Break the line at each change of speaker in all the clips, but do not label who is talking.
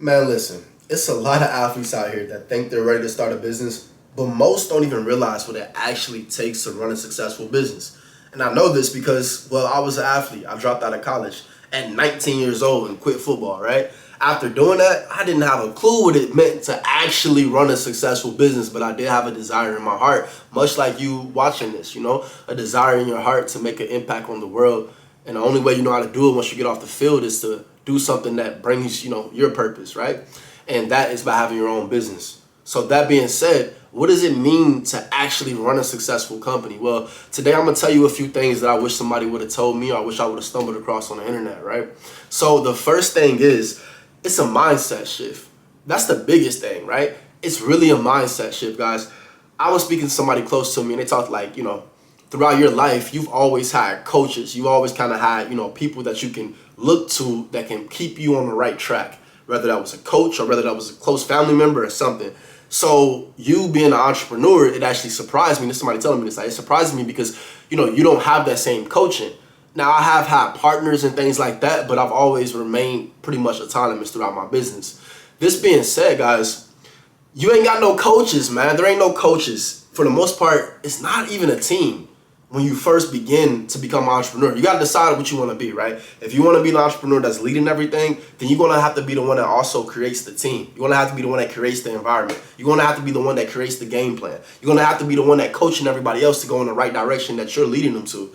Man, listen, it's a lot of athletes out here that think they're ready to start a business, but most don't even realize what it actually takes to run a successful business. And I know this because, well, I was an athlete. I dropped out of college at 19 years old and quit football, right? After doing that, I didn't have a clue what it meant to actually run a successful business, but I did have a desire in my heart, much like you watching this, a desire in your heart to make an impact on the world. And the only way you know how to do it once you get off the field is to do something that brings, your purpose, right? And that is by having your own business. So that being said, what does it mean to actually run a successful company? Well, today I'm gonna tell you a few things that I wish somebody would have told me or I wish I would have stumbled across on the internet, right? So the first thing is, it's a mindset shift. That's the biggest thing, right? It's really a mindset shift, guys. I was speaking to somebody close to me and they talked like, throughout your life, you've always had coaches. You always kind of had, people that you can look to that can keep you on the right track, whether that was a coach or whether that was a close family member or something. So you being an entrepreneur, it actually surprised me. There's somebody telling me this. Like, it surprised me because, you don't have that same coaching. Now, I have had partners and things like that, but I've always remained pretty much autonomous throughout my business. This being said, guys, you ain't got no coaches, man. There ain't no coaches. For the most part, it's not even a team. When you first begin to become an entrepreneur, you got to decide what you want to be, right? If you want to be an entrepreneur that's leading everything, then you're going to have to be the one that also creates the team. You're going to have to be the one that creates the environment. You're going to have to be the one that creates the game plan. You're going to have to be the one that coaching everybody else to go in the right direction that you're leading them to.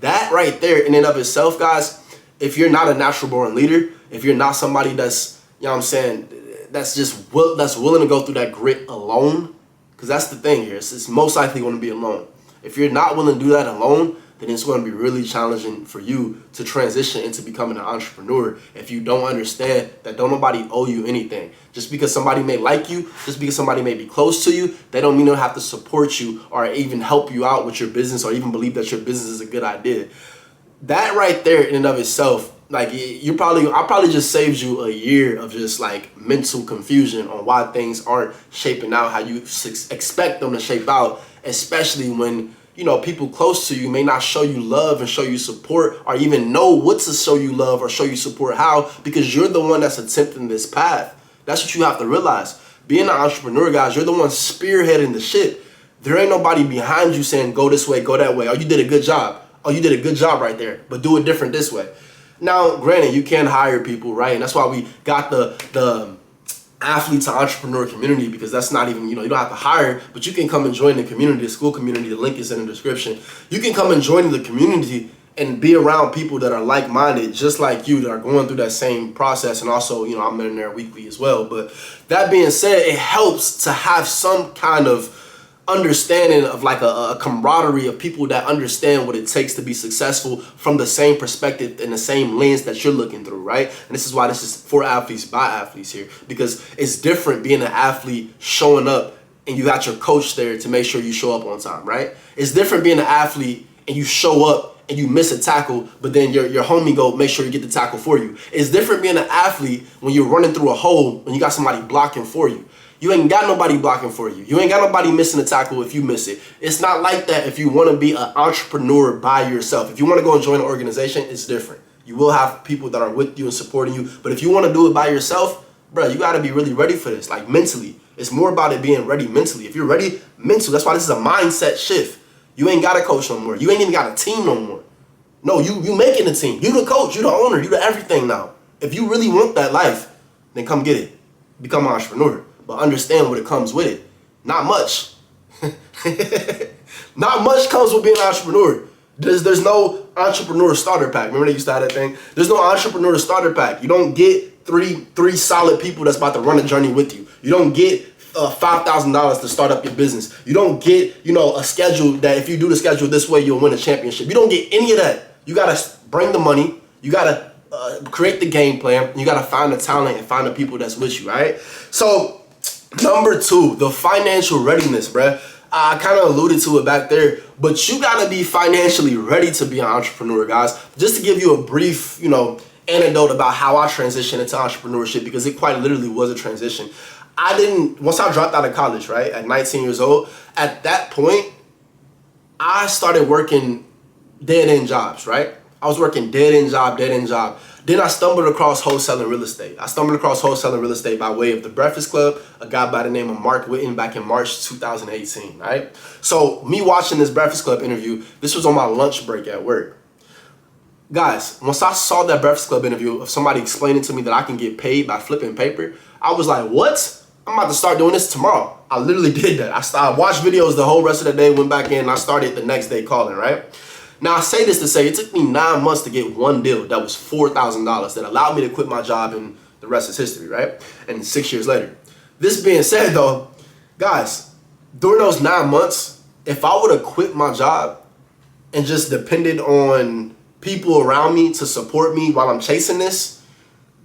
That right there in and of itself, guys, if you're not a natural born leader, if you're not somebody that's, that's that's willing to go through that grit alone, because that's the thing here. It's most likely going to be alone. If you're not willing to do that alone, then it's going to be really challenging for you to transition into becoming an entrepreneur if you don't understand that don't nobody owe you anything. Just because somebody may like you, just because somebody may be close to you, they don't mean they'll have to support you or even help you out with your business or even believe that your business is a good idea. That right there in and of itself, like I probably just saved you a year of just like mental confusion on why things aren't shaping out how you expect them to shape out, especially when people close to you may not show you love and show you support or even know what to show you love or show you support how, because you're the one that's attempting this path. That's what you have to realize. Being an entrepreneur, guys, you're the one spearheading the shit. There ain't nobody behind you saying go this way, go that way. Oh, you did a good job. Oh, you did a good job right there, but do it different this way. Now, granted, you can hire people, right? And that's why we got the athlete to entrepreneur community, because that's not even, you don't have to hire, but you can come and join the community, the school community. The link is in the description. You can come and join the community and be around people that are like-minded, just like you, that are going through that same process. And also, I'm in there weekly as well. But that being said, it helps to have some kind of understanding of like a camaraderie of people that understand what it takes to be successful from the same perspective and the same lens that you're looking through, right? And this is why this is for athletes by athletes here, because it's different being an athlete showing up and you got your coach there to make sure you show up on time, right? It's different being an athlete and you show up and you miss a tackle, but then your homie go make sure you get the tackle for you. It's different being an athlete when you're running through a hole and you got somebody blocking for you. You ain't got nobody blocking for you. You ain't got nobody missing a tackle if you miss it. It's not like that if you want to be an entrepreneur by yourself. If you want to go and join an organization, it's different. You will have people that are with you and supporting you. But if you want to do it by yourself, bro, you got to be really ready for this. Like mentally. It's more about it being ready mentally. If you're ready mentally, that's why this is a mindset shift. You ain't got a coach no more. You ain't even got a team no more. No, you making a team. You the coach. You the owner. You the everything now. If you really want that life, then come get it. Become an entrepreneur. But understand what it comes with it. Not much. Not much comes with being an entrepreneur. There's no entrepreneur starter pack. Remember they used to have that thing? There's no entrepreneur starter pack. You don't get three solid people that's about to run a journey with you. You don't get $5,000 to start up your business. You don't get, a schedule that if you do the schedule this way, you'll win a championship. You don't get any of that. You got to bring the money. You got to create the game plan. You got to find the talent and find the people that's with you, right? So, number 2, the financial readiness, bruh. I kind of alluded to it back there, but you got to be financially ready to be an entrepreneur, guys. Just to give you a brief, anecdote about how I transitioned into entrepreneurship, because it quite literally was a transition. Once I dropped out of college, right, at 19 years old, at that point, I started working dead-end jobs, right? I was working dead end job. Then I stumbled across wholesaling real estate. I stumbled across wholesaling real estate by way of the Breakfast Club, a guy by the name of Mark Whitten back in March 2018, right? So me watching this Breakfast Club interview, this was on my lunch break at work. Guys, once I saw that Breakfast Club interview of somebody explaining to me that I can get paid by flipping paper, I was like, what? I'm about to start doing this tomorrow. I literally did that. I watched videos the whole rest of the day, went back in, and I started the next day calling, right? Now, I say this to say it took me 9 months to get one deal that was $4,000 that allowed me to quit my job, and the rest is history, right? And 6 years later. This being said, though, guys, during those 9 months, if I would have quit my job and just depended on people around me to support me while I'm chasing this,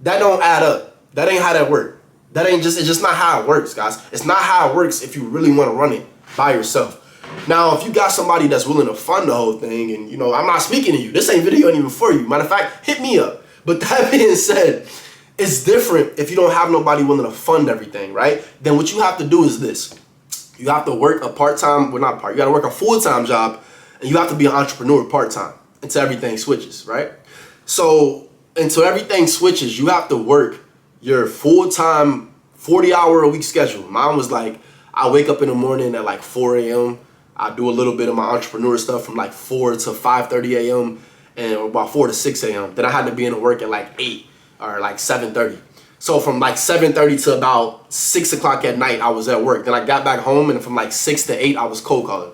that don't add up. That ain't how that works. It's just not how it works, guys. It's not how it works if you really want to run it by yourself. Now, if you got somebody that's willing to fund the whole thing, and I'm not speaking to you. This ain't even for you. Matter of fact, hit me up. But that being said, it's different if you don't have nobody willing to fund everything, right? Then what you have to do is this. You have to work a part-time, well, not part, you got to work a full-time job, and you have to be an entrepreneur part-time until everything switches, right? So until everything switches, you have to work your full-time 40-hour-a-week schedule. Mine was like, I wake up in the morning at like 4 a.m. I do a little bit of my entrepreneur stuff from like 4 to 5:30 a.m. and about 4 to 6 a.m. Then I had to be in work at like 8 or like 7:30. So from like 7:30 to about 6 o'clock at night, I was at work. Then I got back home, and from like 6 to 8, I was cold calling.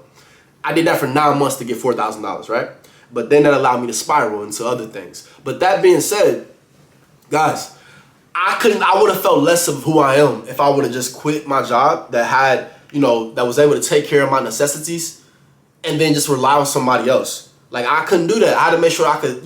I did that for 9 months to get $4,000, right? But then that allowed me to spiral into other things. But that being said, guys, I would have felt less of who I am if I would have just quit my job that had, that was able to take care of my necessities and then just rely on somebody else. Like, I couldn't do that. I had to make sure I could,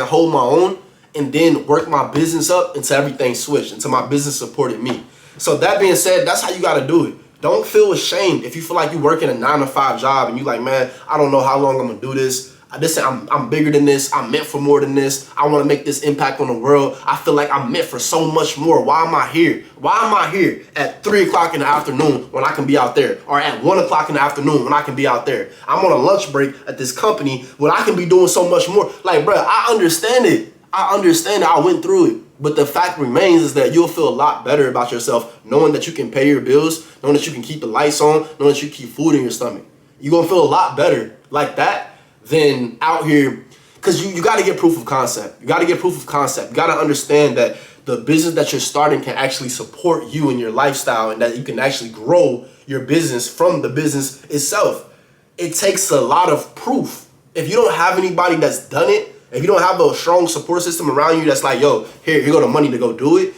hold my own and then work my business up until everything switched, until my business supported me. So that being said, that's how you got to do it. Don't feel ashamed if you feel like you're working a 9-to-5 job and you like, man, I don't know how long I'm going to do this. I'm bigger than this. I'm meant for more than this. I want to make this impact on the world. I feel like I'm meant for so much more. Why am I here? Why am I here at 3 o'clock in the afternoon when I can be out there? Or at 1 o'clock in the afternoon when I can be out there? I'm on a lunch break at this company when I can be doing so much more. Like, bro, I understand it. I went through it. But the fact remains is that you'll feel a lot better about yourself knowing that you can pay your bills, knowing that you can keep the lights on, knowing that you keep food in your stomach. You're going to feel a lot better like that than out here, because you got to get proof of concept. You got to understand that the business that you're starting can actually support you in your lifestyle, and that you can actually grow your business from the business itself. It takes a lot of proof. If you don't have anybody that's done it, if you don't have a strong support system around you that's like, yo, here go the money to go do it,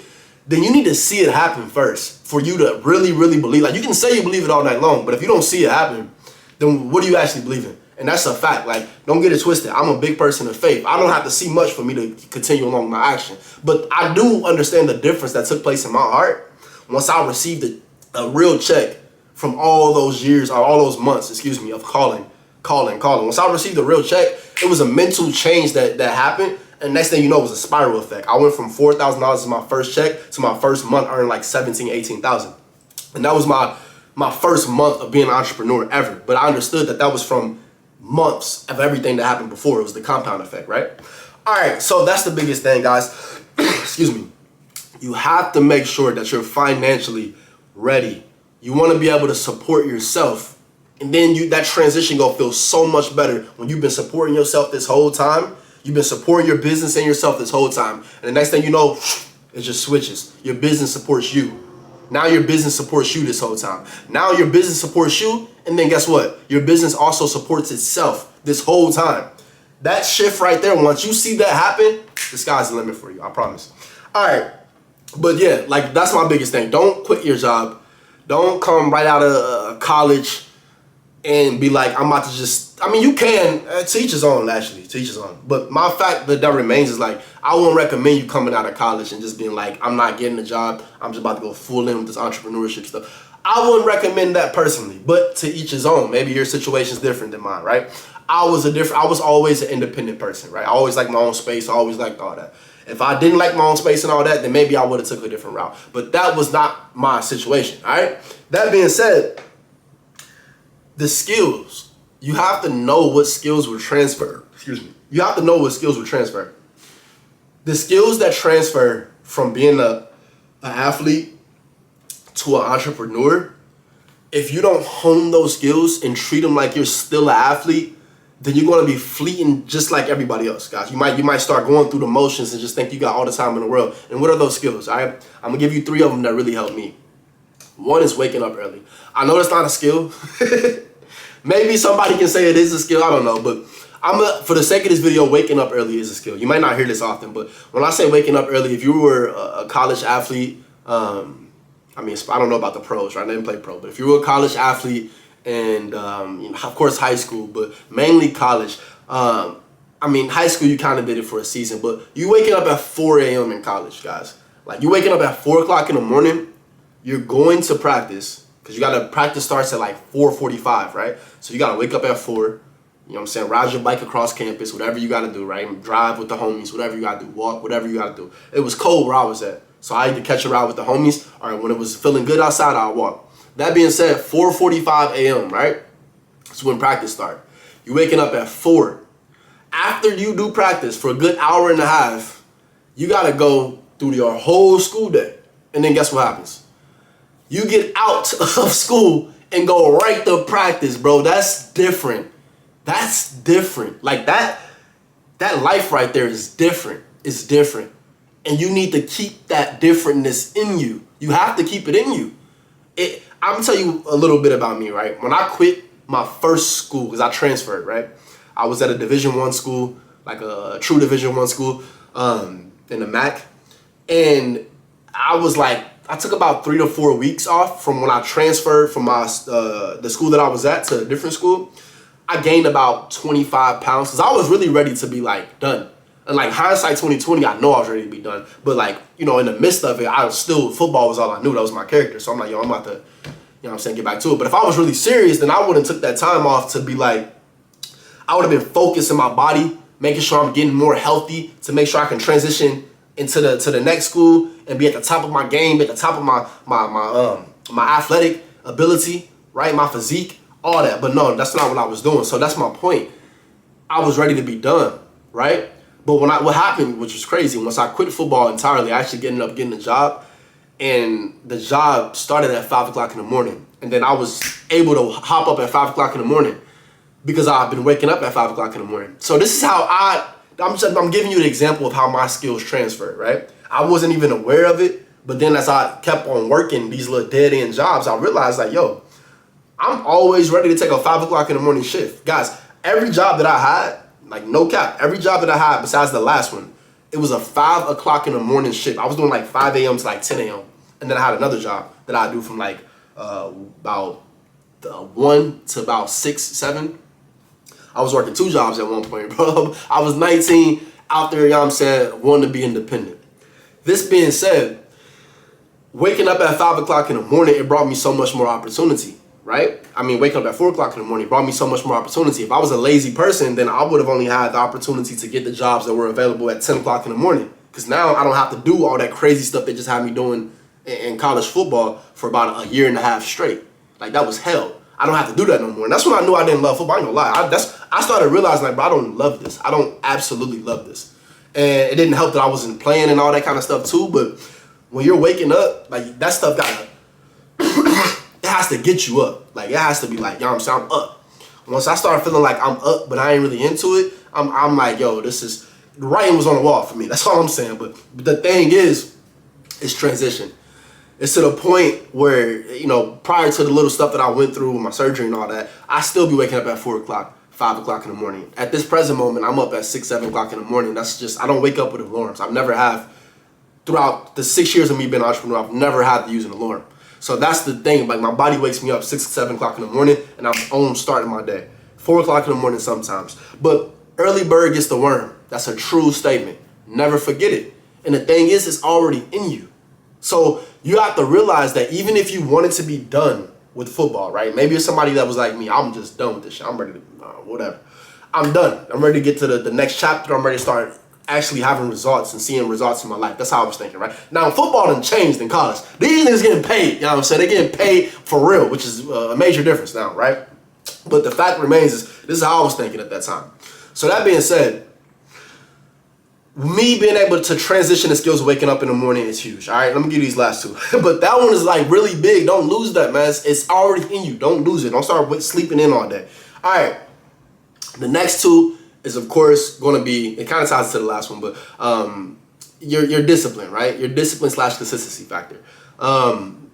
then you need to see it happen first for you to really, really believe. Like, you can say you believe it all night long, but if you don't see it happen, then what do you actually believe in? And that's a fact. Like, don't get it twisted. I'm a big person of faith. I don't have to see much for me to continue along my action. But I do understand the difference that took place in my heart once I received a real check from all those years, or all those months, of calling. Once I received a real check, it was a mental change that happened. And next thing you know, it was a spiral effect. I went from $4,000 as my first check to my first month earning like $17,000, $18,000. And that was my first month of being an entrepreneur ever. But I understood that was from months of everything that happened before. It was the compound effect, right? All right, so that's the biggest thing, guys. Excuse me. You have to make sure that you're financially ready. You want to be able to support yourself, and then that transition gonna feel so much better when you've been supporting yourself this whole time. You've been supporting your business and yourself this whole time, and the next thing you know, it just switches. Your business supports you. Now your business supports you this whole time. Now your business supports you, and then guess what? Your business also supports itself this whole time. That shift right there, once you see that happen, the sky's the limit for you, I promise. All right, but yeah, like, that's my biggest thing. Don't quit your job. Don't come right out of college and be like, I'm about to you can, teach his own, actually, teach his own. But my fact that remains is, like, I wouldn't recommend you coming out of college and just being like, I'm not getting a job, I'm just about to go full in with this entrepreneurship stuff. I wouldn't recommend that personally, but to each his own. Maybe your situation's different than mine, right? I was always an independent person, right? I always liked my own space, I always liked all that. If I didn't like my own space and all that, then maybe I would have took a different route. But that was not my situation, all right? That being said, the skills, you have to know what skills were transferred. you have to know what skills will transfer. The skills that transfer from being an athlete to an entrepreneur, if you don't hone those skills and treat them like you're still an athlete, then you're going to be fleeting just like everybody else, guys. You might start going through the motions and just think you got all the time in the world. And what are those skills? I'm going to give you 3 of them that really helped me. One is waking up early. I know that's not a skill. Maybe somebody can say it is a skill. I don't know. But for the sake of this video, waking up early is a skill. You might not hear this often, but when I say waking up early, if you were a college athlete, I don't know about the pros, right? I didn't play pro, but if you were a college athlete and, of course, high school, but mainly college. High school, you kind of did it for a season, but you waking up at 4 a.m. in college, guys. Like, you waking up at 4 o'clock in the morning, you're going to practice, because practice starts at like 4:45, right? So you got to wake up at 4, you know what I'm saying, ride your bike across campus, whatever you got to do, right? Drive with the homies, whatever you got to do, walk, whatever you got to do. It was cold where I was at, so I had to catch a ride with the homies. All right, when it was feeling good outside, I'll walk. That being said, 4:45 a.m., right? That's when practice starts. You're waking up at 4. After you do practice for a good hour and a half, you got to go through your whole school day. And then guess what happens? You get out of school and go right to practice, bro. That's different. That's different. Like that life right there is different. It's different. And you need to keep that differentness in you. You have to keep it in you. I'm gonna tell you a little bit about me, right? When I quit my first school, because I transferred, right? I was at a Division I school, like a true Division I school, in the MAC. And I took about 3 to 4 weeks off from when I transferred from the school that I was at to a different school. I gained about 25 pounds because I was really ready to be like done. And like hindsight 2020, I know I was ready to be done. But like, in the midst of it, football was all I knew. That was my character. So I'm like, I'm about to, get back to it. But if I was really serious, then I wouldn't took that time off to be like, I would have been focused in my body, making sure I'm getting more healthy to make sure I can transition into the next school and be at the top of my game, at the top of my athletic ability, right? My physique, all that. But no, that's not what I was doing. So that's my point. I was ready to be done, right? But what happened, which was crazy, once I quit football entirely, I actually ended up getting a job, and the job started at 5 o'clock in the morning. And then I was able to hop up at 5 o'clock in the morning because I've been waking up at 5 o'clock in the morning. So this is how I'm giving you the example of how my skills transferred, right? I wasn't even aware of it, but then as I kept on working these little dead-end jobs, I realized like, I'm always ready to take a 5 o'clock in the morning shift. Guys, every job that I had, like no cap, every job that I had besides the last one, it was a 5 o'clock in the morning shift. I was doing like 5 a.m. to like 10 a.m. And then I had another job that I do from like about 1 to about 6, 7. I was working 2 jobs at one point, bro. I was 19, out there, wanting to be independent. This being said, waking up at 5 o'clock in the morning, it brought me so much more opportunity, right? Waking up at 4 o'clock in the morning brought me so much more opportunity. If I was a lazy person, then I would have only had the opportunity to get the jobs that were available at 10 o'clock in the morning. Because now I don't have to do all that crazy stuff they just had me doing in college football for about a year and a half straight. Like, that was hell. I don't have to do that no more. And that's when I knew I didn't love football. I ain't gonna lie. I started realizing, like, bro, I don't love this. I don't absolutely love this. And it didn't help that I wasn't playing and all that kind of stuff too. But when you're waking up, like, that stuff it has to get you up. Like, it has to be like, I'm up. Once I started feeling like I'm up, but I ain't really into it, I'm like, the writing was on the wall for me. That's all I'm saying. But the thing is, it's transition. It's to the point where, prior to the little stuff that I went through with my surgery and all that, I still be waking up at 4 o'clock, 5 o'clock in the morning. At this present moment, I'm up at 6, 7 o'clock in the morning. That's just, I don't wake up with alarms. I've never have, throughout the 6 years of me being an entrepreneur, I've never had to use an alarm. So that's the thing. Like, my body wakes me up 6, 7 o'clock in the morning, and I'm on starting my day. 4 o'clock in the morning sometimes. But early bird gets the worm. That's a true statement. Never forget it. And the thing is, it's already in you. So you have to realize that even if you wanted to be done with football, right? Maybe you're somebody that was like me. I'm just done with this shit. I'm ready to, whatever. I'm done. I'm ready to get to the next chapter. I'm ready to start actually having results and seeing results in my life. That's how I was thinking, right? Now, football done changed in college. These niggas getting paid, you know what I'm saying? They're getting paid for real, which is a major difference now, right? But the fact remains is, this is how I was thinking at that time. So that being said, me being able to transition the skills of waking up in the morning is huge. All right, let me give you these last two. But that one is like really big. Don't lose that, man. It's already in you. Don't lose it. Don't start sleeping in all day. All right. The next two is, of course, going to be, it kind of ties to the last one, but your discipline, right? Your discipline / consistency factor.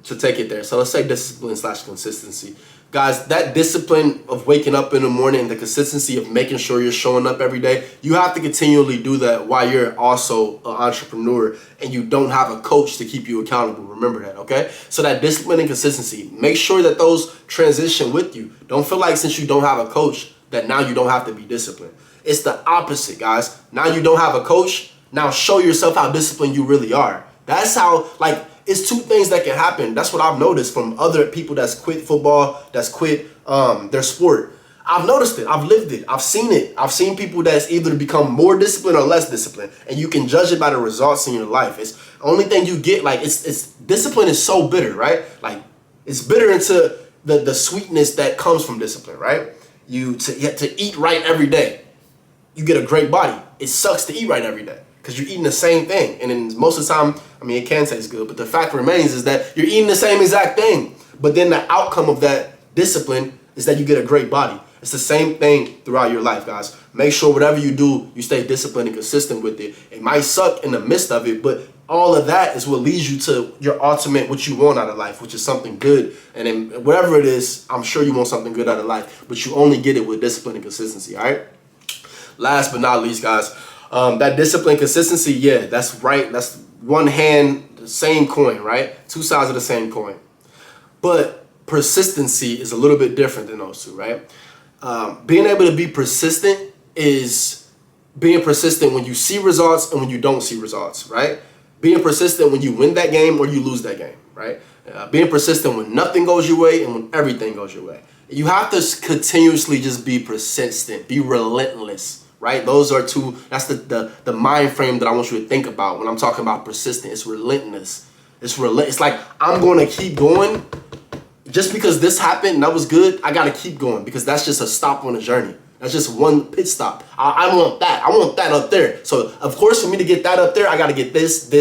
To take it there. So let's say discipline / consistency. Guys, that discipline of waking up in the morning and the consistency of making sure you're showing up every day, you have to continually do that while you're also an entrepreneur and you don't have a coach to keep you accountable. Remember that, okay? So that discipline and consistency, make sure that those transition with you. Don't feel like since you don't have a coach that now you don't have to be disciplined. It's the opposite, guys. Now you don't have a coach. Now show yourself how disciplined you really are. That's how, like, it's two things that can happen. That's what I've noticed from other people that's quit football, that's quit their sport. I've noticed it. I've lived it. I've seen it. I've seen people that's either become more disciplined or less disciplined, and you can judge it by the results in your life. It's the only thing you get. Like it's discipline is so bitter, right? Like it's bitter into the sweetness that comes from discipline, right? You have to eat right every day. You get a great body. It sucks to eat right every day, because you're eating the same thing. And then most of the time, I mean, it can taste good, but the fact remains is that you're eating the same exact thing. But then the outcome of that discipline is that you get a great body. It's the same thing throughout your life, guys. Make sure whatever you do, you stay disciplined and consistent with it. It might suck in the midst of it, but all of that is what leads you to your ultimate, what you want out of life, which is something good. And then whatever it is, I'm sure you want something good out of life, but you only get it with discipline and consistency, all right? Last but not least, guys, that discipline, consistency, yeah, that's right. That's one hand, the same coin, right? Two sides of the same coin. But persistency is a little bit different than those two, right? Being able to be persistent is being persistent when you see results and when you don't see results, right? Being persistent when you win that game or you lose that game, right? Being persistent when nothing goes your way and when everything goes your way. You have to continuously just be persistent, be relentless, right? Those are two, that's the mind frame that I want you to think about when I'm talking about persistent. It's relentless. It's like, I'm going to keep going. Just because this happened and that was good, I got to keep going, because that's just a stop on the journey. That's just one pit stop. I want that. I want that up there. So, of course, for me to get that up there, I got to get this,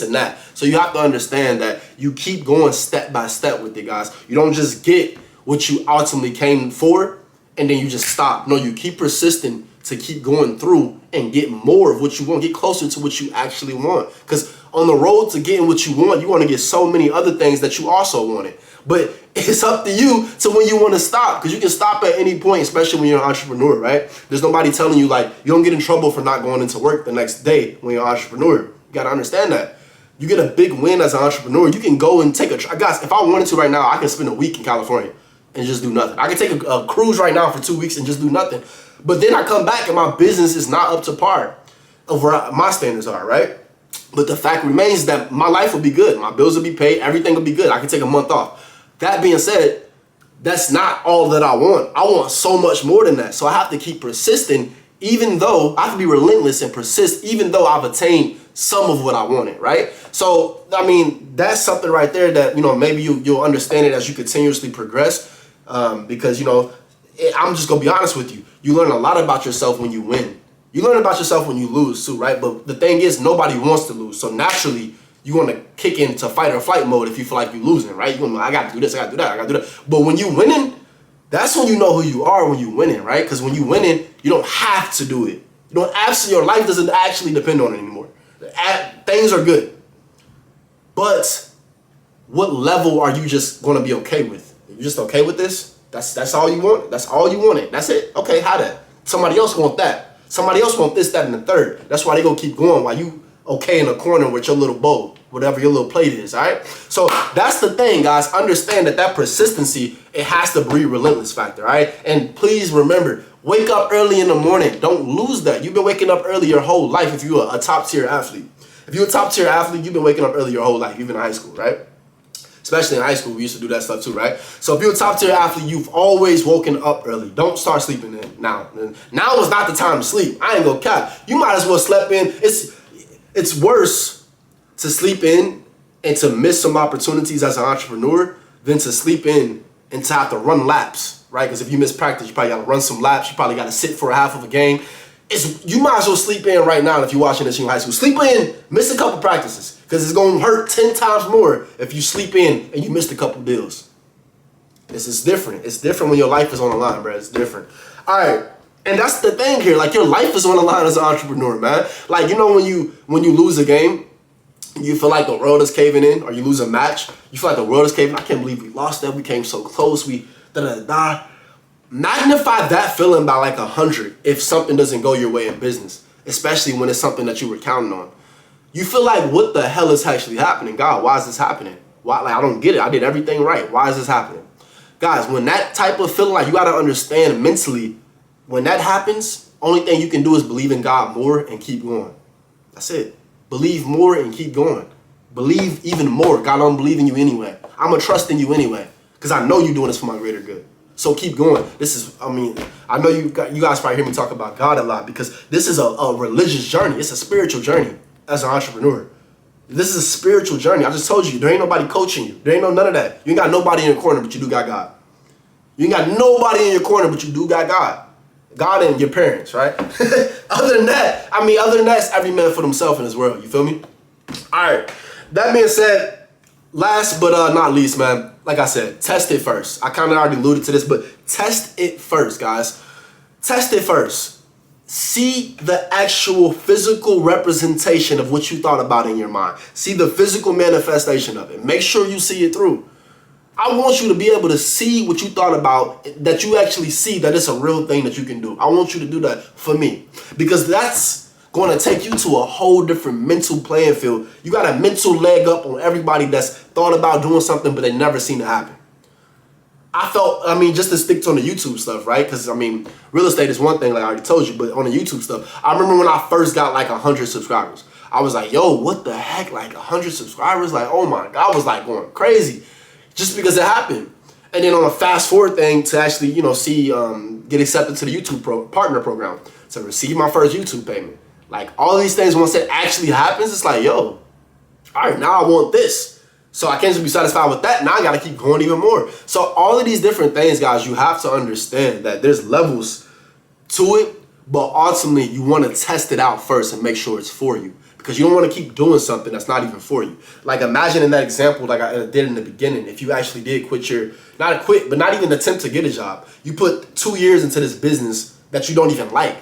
and that. So you have to understand that you keep going step by step with it, guys. You don't just get what you ultimately came for and then you just stop. No, you keep persisting to keep going through and get more of what you want, get closer to what you actually want. Because on the road to getting what you want to get so many other things that you also wanted. But it's up to you to when you want to stop, because you can stop at any point, especially when you're an entrepreneur, right? There's nobody telling you, like, you don't get in trouble for not going into work the next day when you're an entrepreneur. You got to understand that. You get a big win as an entrepreneur. You can go and take guys, if I wanted to right now, I can spend a week in California and just do nothing. I can take a cruise right now for 2 weeks and just do nothing. But then I come back and my business is not up to par of where my standards are, right? But the fact remains that my life will be good. My bills will be paid. Everything will be good. I can take a month off. That being said, that's not all that I want. I want so much more than that. So I have to keep persisting, even though I have to be relentless and persist, even though I've attained some of what I wanted, right? So, I mean, that's something right there that, you know, maybe you'll understand it as you continuously progress. Because, you know, I'm just going to be honest with you. You learn a lot about yourself when you win. You learn about yourself when you lose too, right? But the thing is, nobody wants to lose. So naturally, you want to kick into fight or flight mode if you feel like you're losing, right? You're going to, I got to do this, I got to do that, I got to do that. But when you winning, that's when you know who you are when you winning, right? Because when you winning, you don't have to do it. You don't your life doesn't actually depend on it anymore. Things are good. But what level are you just going to be okay with? You just okay with this? That's all you want? That's all you wanted? That's it? Okay, how that? Somebody else want that. Somebody else want this, that, and the third. That's why they going to keep going while you okay in the corner with your little bowl, whatever your little plate is, all right? So that's the thing, guys. Understand that persistency, it has to breed relentless factor, all right? And please remember, wake up early in the morning. Don't lose that. You've been waking up early your whole life if you're a top-tier athlete. If you're a top-tier athlete, you've been waking up early your whole life, even in high school, right? Especially in high school, we used to do that stuff too, right? So if you're a top-tier athlete, you've always woken up early. Don't start sleeping in now. Now is not the time to sleep. I ain't gonna cap. You might as well sleep in. It's worse to sleep in and to miss some opportunities as an entrepreneur than to sleep in and to have to run laps, right? Because if you miss practice, you probably got to run some laps. You probably got to sit for a half of a game. you might as well sleep in right now if you're watching this in high school. Sleep in, miss a couple practices, because it's going to hurt 10 times more if you sleep in and you missed a couple deals. This is different. It's different when your life is on the line, bro. It's different. All right. And that's the thing here. Like, your life is on the line as an entrepreneur, man. Like, you know, when you lose a game, you feel like the world is caving in, or you lose a match, you feel like the world is caving. I can't believe we lost that. We came so close. We da-da-da. Magnify that feeling by like 100 if something doesn't go your way in business, especially when it's something that you were counting on. You feel like, what the hell is actually happening? God, why is this happening? Why? Like, I don't get it. I did everything right. Why is this happening? Guys, when that type of feeling, like, you got to understand mentally, when that happens, only thing you can do is believe in God more and keep going. That's it. Believe more and keep going. Believe even more. God, don't believe in you anyway. I'm going to trust in you anyway, because I know you're doing this for my greater good. So keep going. This is, I mean, I know you guys probably hear me talk about God a lot, because this is a religious journey. It's a spiritual journey as an entrepreneur. This is a spiritual journey. I just told you, there ain't nobody coaching you. There ain't none of that. You ain't got nobody in your corner, but you do got God. You ain't got nobody in your corner, but you do got God. God and your parents, right? Other than that, it's every man for himself in this world. You feel me? All right. That being said, last but not least, man, like I said, test it first. I kind of already alluded to this, but test it first, guys. Test it first. See the actual physical representation of what you thought about in your mind. See the physical manifestation of it. Make sure you see it through. I want you to be able to see what you thought about, that you actually see that it's a real thing that you can do. I want you to do that for me, because that's going to take you to a whole different mental playing field. You got a mental leg up on everybody that's thought about doing something, but they never seen it happen. Just to stick to on the YouTube stuff, right? Because, real estate is one thing, like I already told you, but on the YouTube stuff, I remember when I first got like 100 subscribers. I was like, yo, what the heck? Like 100 subscribers? Like, oh my God, I was like going crazy. Just because it happened. And then on a fast forward thing to actually, get accepted to the YouTube partner program, to receive my first YouTube payment. Like, all these things, once it actually happens, it's like, yo, all right, now I want this. So I can't just be satisfied with that. Now I got to keep going even more. So all of these different things, guys, you have to understand that there's levels to it, but ultimately you want to test it out first and make sure it's for you. Because you don't want to keep doing something that's not even for you. Like, imagine in that example, like I did in the beginning, if you actually did not even attempt to get a job. You put 2 years into this business that you don't even like.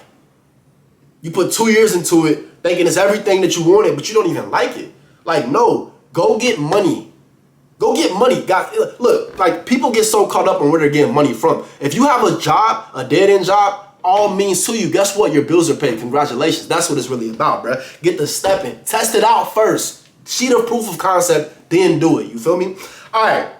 You put 2 years into it thinking it's everything that you wanted, but you don't even like it. Like, no, go get money. Go get money. Guys, look, like, people get so caught up on where they're getting money from. If you have a job, a dead-end job, all means to you, guess what? Your bills are paid. Congratulations. That's what it's really about, bro. Get the step in. Test it out first. See the proof of concept, then do it. You feel me? All right.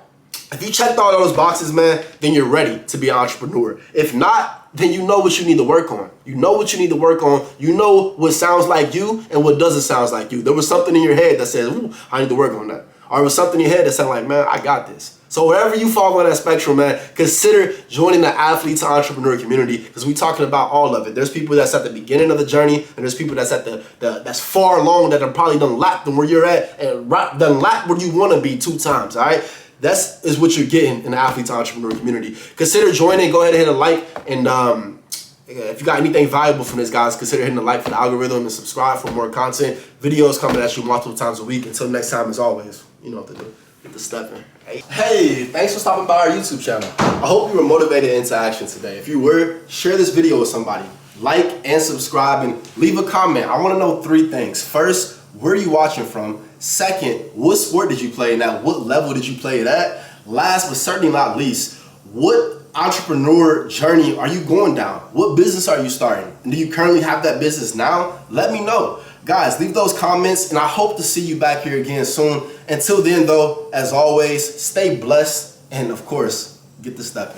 If you checked all those boxes, man, then you're ready to be an entrepreneur. If not, then you know what you need to work on. You know what you need to work on. You know what sounds like you and what doesn't sound like you. There was something in your head that says, ooh, I need to work on that. Or it was something in your head that said, like, man, I got this. So wherever you fall on that spectrum, man, consider joining the Athlete to Entrepreneur community, because we're talking about all of it. There's people that's at the beginning of the journey, and there's people that's at that's far along, that have probably done lapped them where you're at, and done lapped where you want to be 2 times, all right? That is what you're getting in the Athlete to Entrepreneur community. Consider joining. Go ahead and hit a like, and if you got anything valuable from this, guys, consider hitting the like for the algorithm and subscribe for more content. Videos coming at you multiple times a week. Until next time, as always, you know what to do. Get the step in. Hey, thanks for stopping by our YouTube channel. I hope you were motivated into action today. If you were, share this video with somebody. Like and subscribe and leave a comment. I want to know 3 things. First, where are you watching from? Second, what sport did you play in at? What level did you play it at? Last but certainly not least, what entrepreneur journey are you going down? What business are you starting? And do you currently have that business now? Let me know. Guys, leave those comments, and I hope to see you back here again soon. Until then, though, as always, stay blessed, and of course, get the step in.